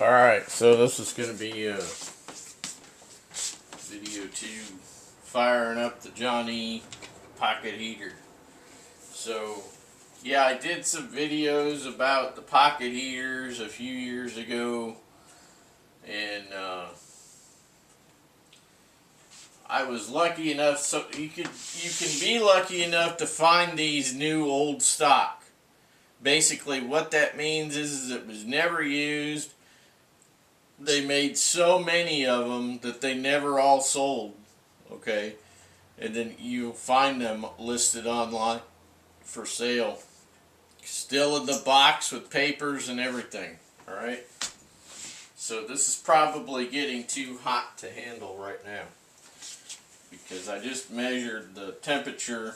Alright, so this is going to be video 2, firing up the Jon-E pocket heater. So, yeah, I did some videos about the pocket heaters a few years ago, and I was lucky enough, so you can be lucky enough to find these new old stock. Basically what that means is it was never used. They made so many of them that they never all sold, okay? And then you find them listed online for sale, still in the box with papers and everything, alright? So this is probably getting too hot to handle right now, because I just measured the temperature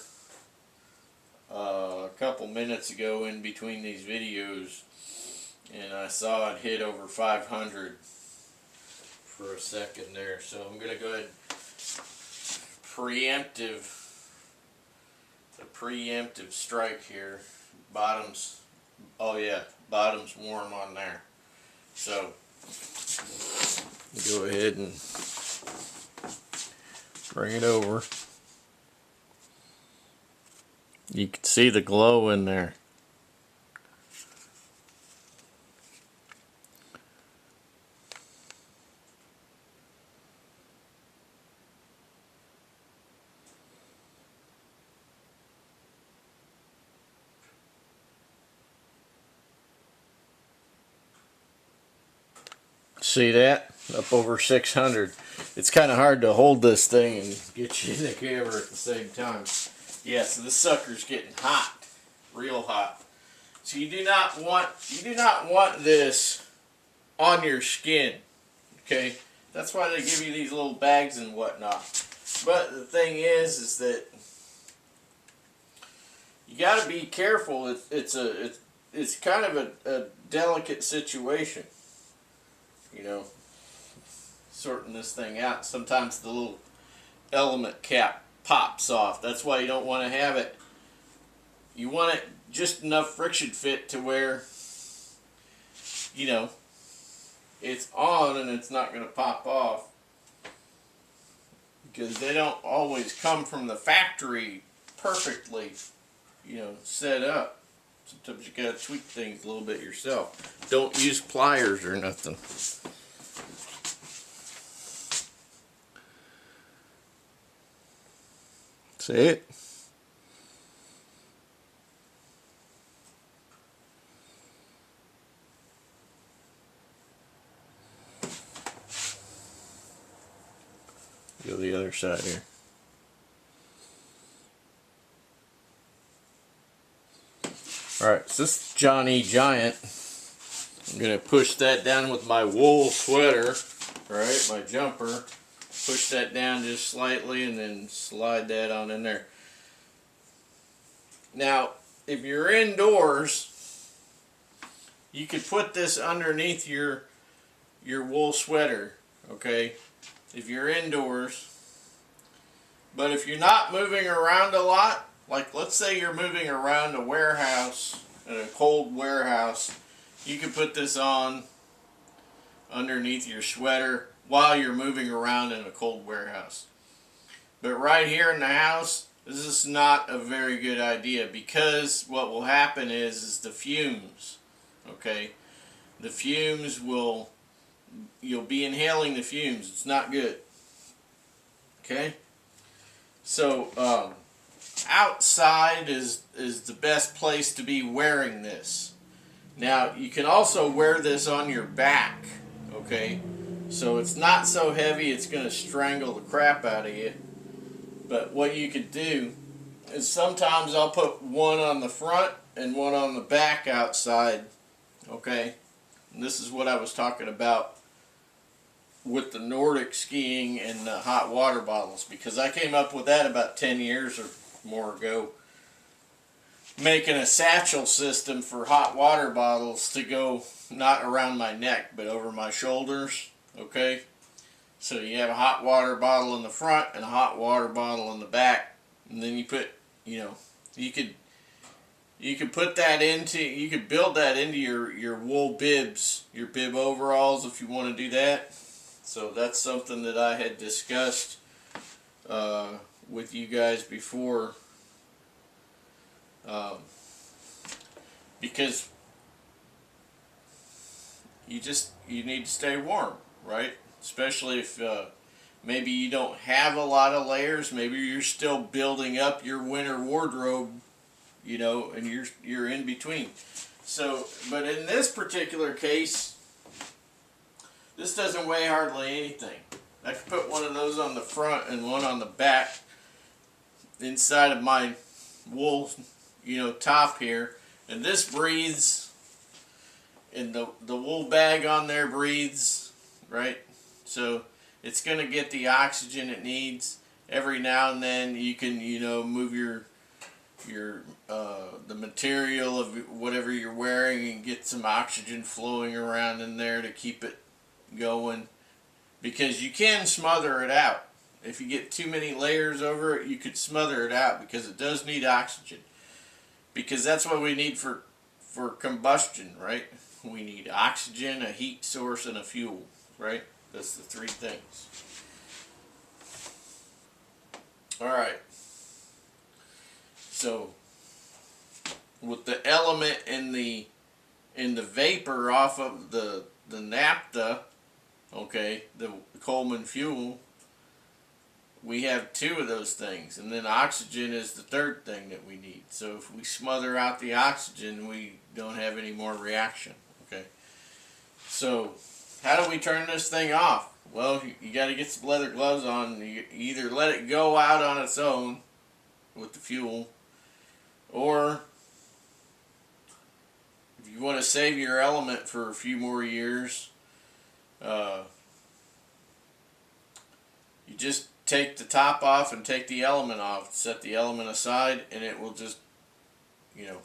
a couple minutes ago in between these videos, and I saw it hit over 500 for a second there. So I'm going to go ahead preemptive strike here. Bottom's, oh yeah, bottom's warm on there. So go ahead and bring it over. You can see the glow in there. See that? Up over 600. It's kind of hard to hold this thing and get you in the camera at the same time. Yeah, so this sucker's getting hot, real hot. So you do not want this on your skin, okay? That's why they give you these little bags and whatnot. But the thing is that you got to be careful. It's kind of a delicate situation, you know, sorting this thing out. Sometimes the little element cap pops off. That's why you don't want to have it. You want it just enough friction fit to where, you know, it's on and it's not going to pop off, because they don't always come from the factory perfectly, you know, set up. Sometimes you got to tweak things a little bit yourself. Don't use pliers or nothing. See it? Go the other side here. Alright, so this Jon-E Giant, I'm going to push that down with my wool sweater, alright, my jumper. Push that down just slightly and then slide that on in there. Now, if you're indoors, you could put this underneath your wool sweater, okay, if you're indoors. But if you're not moving around a lot, like let's say you're moving around a warehouse, in a cold warehouse, you can put this on underneath your sweater while you're moving around in a cold warehouse. But right here in the house, this is not a very good idea, because what will happen is the fumes, okay? The fumes you'll be inhaling the fumes. It's not good, okay? So outside is the best place to be wearing this. Now you can also wear this on your back, okay? So it's not so heavy it's going to strangle the crap out of you. But what you could do is sometimes I'll put one on the front and one on the back outside, okay? And this is what I was talking about with the Nordic skiing and the hot water bottles, because I came up with that about 10 years or more ago, making a satchel system for hot water bottles to go not around my neck but over my shoulders, okay? So you have a hot water bottle in the front and a hot water bottle in the back, and then you put, you know, you could you could put that into, you could build that into your wool bibs, your bib overalls if you want to do that. So that's something that I had discussed with you guys before, um, because you need to stay warm, right? Especially if maybe you don't have a lot of layers. Maybe you're still building up your winter wardrobe, you know, and you're in between. So, but in this particular case, this doesn't weigh hardly anything. I could put one of those on the front and one on the back inside of my wool, you know, top here, and this breathes, and the wool bag on there breathes, right? So it's going to get the oxygen it needs. Every now and then you can, you know, move your the material of whatever you're wearing and get some oxygen flowing around in there to keep it going, because you can smother it out. If you get too many layers over it, you could smother it out, because it does need oxygen, because that's what we need for combustion, right? We need oxygen, a heat source, and a fuel, right? That's the three things. Alright, so with the element in the vapor off of the naptha, okay, the Coleman fuel, we have two of those things, and then oxygen is the third thing that we need. So if we smother out the oxygen, we don't have any more reaction, okay? So how do we turn this thing off? Well, you got to get some leather gloves on. You either let it go out on its own with the fuel, or if you want to save your element for a few more years, you just take the top off and take the element off, set the element aside, and it will just, you know,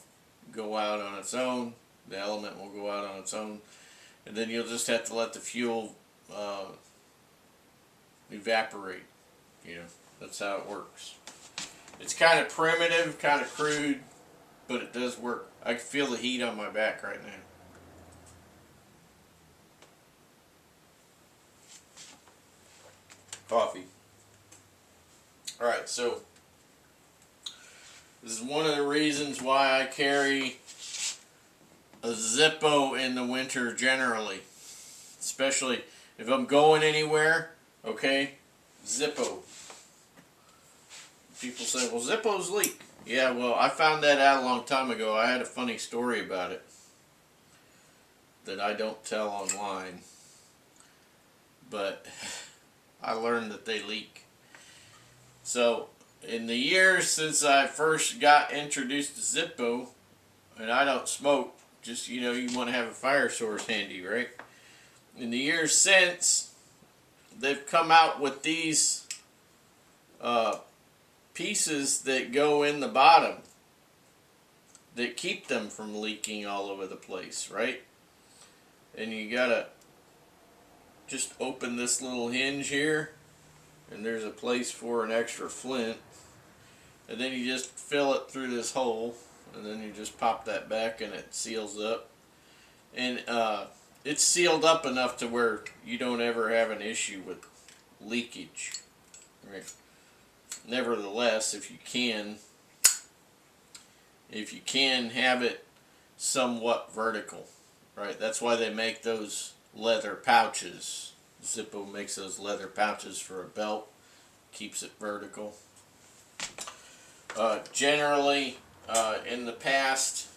go out on its own. The element will go out on its own, and then you'll just have to let the fuel evaporate. You know, that's how it works. It's kind of primitive, kind of crude, but it does work. I can feel the heat on my back right now. Coffee. Alright, so this is one of the reasons why I carry a Zippo in the winter generally. Especially if I'm going anywhere, okay, Zippo. People say, well, Zippos leak. Yeah, well, I found that out a long time ago. I had a funny story about it that I don't tell online. But I learned that they leak. So, in the years since I first got introduced to Zippo, and I don't smoke, just, you know, you want to have a fire source handy, right? In the years since, they've come out with these pieces that go in the bottom that keep them from leaking all over the place, right? And you gotta just open this little hinge here, and there's a place for an extra flint, and then you just fill it through this hole, and then you just pop that back and it seals up, and it's sealed up enough to where you don't ever have an issue with leakage, right? Nevertheless, if you can have it somewhat vertical, right? That's why they make those leather pouches. Zippo makes those leather pouches for a belt, keeps it vertical. Generally, in the past,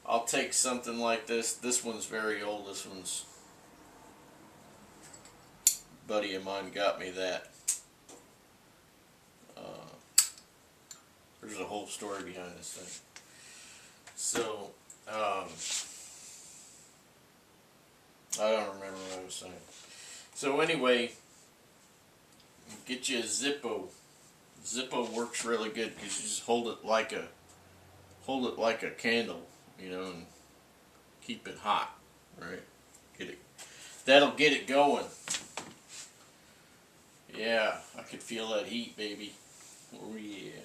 I'll take something like this. This one's very old. This one's, a buddy of mine got me that. There's a whole story behind this thing. So, I don't remember what I was saying. So anyway, get you a Zippo. Zippo works really good because you just hold it like a candle, you know, and keep it hot, right? That'll get it going. Yeah, I could feel that heat, baby. Oh yeah.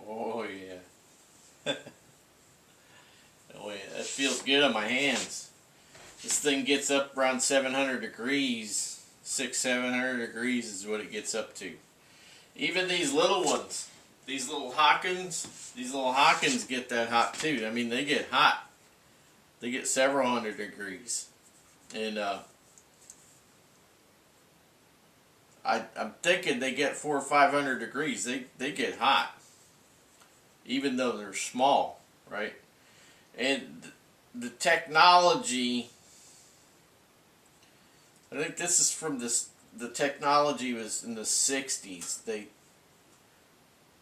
Oh yeah. Oh yeah, that feels good on my hands. This thing gets up around 700 degrees. 700 degrees is what it gets up to. Even these little ones, these little Hakkins get that hot too. I mean, they get hot. They get several hundred degrees. And I'm thinking they get 400 or 500 degrees. They get hot. Even though they're small, right? And the technology, I think this is from this, the technology was in the 60s.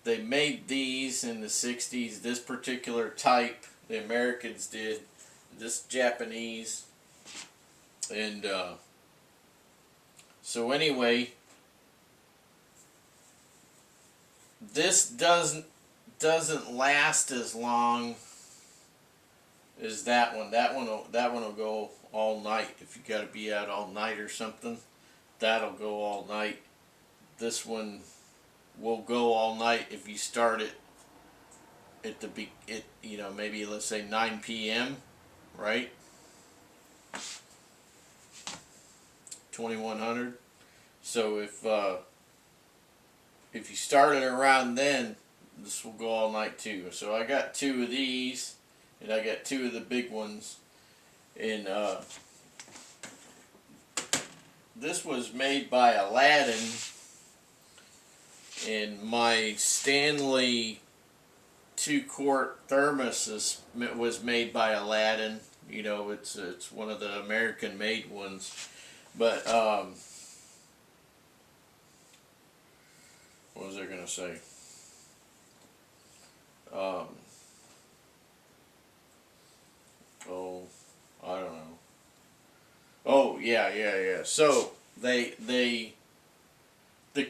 They made these in the 60s, this particular type, the Americans did, this Japanese. And so anyway, this doesn't last as long as that one. That one will go all night. If you got to be out all night or something, that'll go all night. This one will go all night if you start it at maybe let's say 9 p.m. right? 2100. So if you start it around then, this will go all night too. So I got 2 of these, and I got 2 of the big ones. And this was made by Aladdin, and my Stanley 2-quart thermos was made by Aladdin. You know, it's one of the American-made ones. But what was I gonna say? Oh, I don't know. Oh, yeah. So the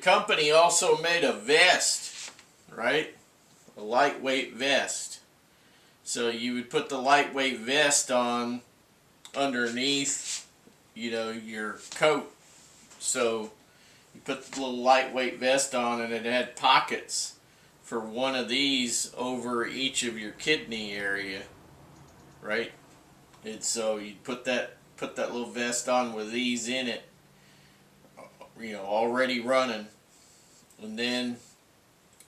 company also made a vest, right? A lightweight vest. So you would put the lightweight vest on underneath, your coat. So you put the little lightweight vest on, and it had pockets for one of these over each of your kidney area, right? And so you put that little vest on with these in it, already running, and then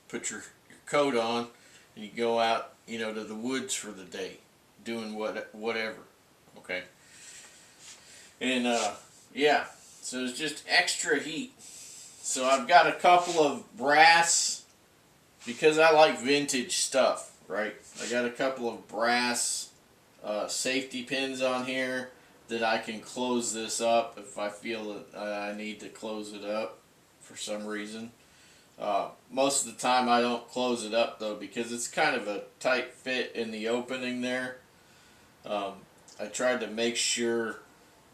put your coat on, and you go out, to the woods for the day, doing whatever, okay? And yeah, so it's just extra heat. So I've got a couple of brass, because I like vintage stuff, right? I got a couple of brass safety pins on here that I can close this up if I feel that I need to close it up for some reason. Most of the time I don't close it up though, because it's kind of a tight fit in the opening there. I tried to make sure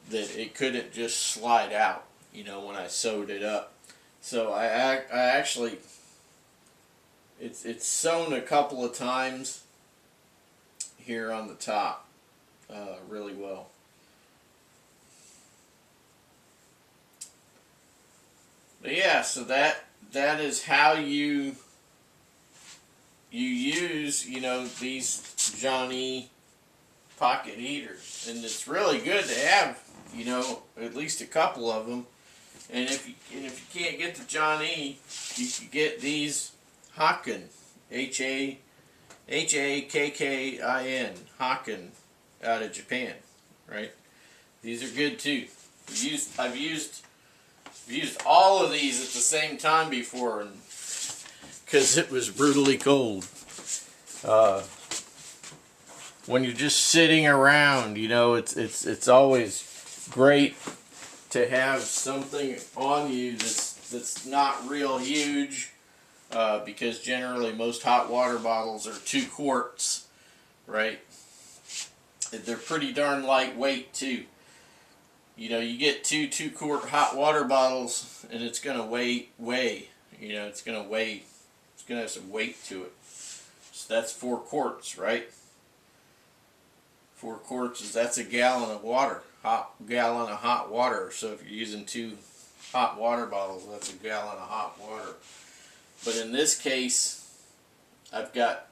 that it couldn't just slide out, when I sewed it up. So I actually, it's sewn a couple of times here on the top really well. But yeah, so that is how you use, these Jon-E pocket heaters. And it's really good to have, at least a couple of them. And if you can't get the Jon-E, you can get these Hakkin, Hakkin, Hakkin, out of Japan, right? These are good too. I've used all of these at the same time before, and because it was brutally cold. When you're just sitting around, it's always great to have something on you that's not real huge, because generally most hot water bottles are 2 quarts, right? They're pretty darn lightweight too. You get 2 2-quart hot water bottles, and it's gonna weigh. It's gonna have some weight to it. So that's 4 quarts, right? 4 quarts that's a gallon of water, gallon of hot water. So if you're using 2 hot water bottles, that's a gallon of hot water. But in this case, I've got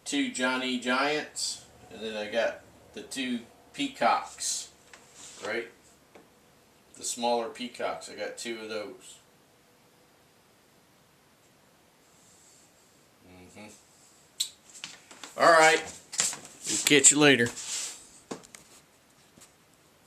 2 Jon-E Giants, and then I got the 2 Peacocks, right? The smaller Peacocks. I got 2 of those. All right. We'll catch you later.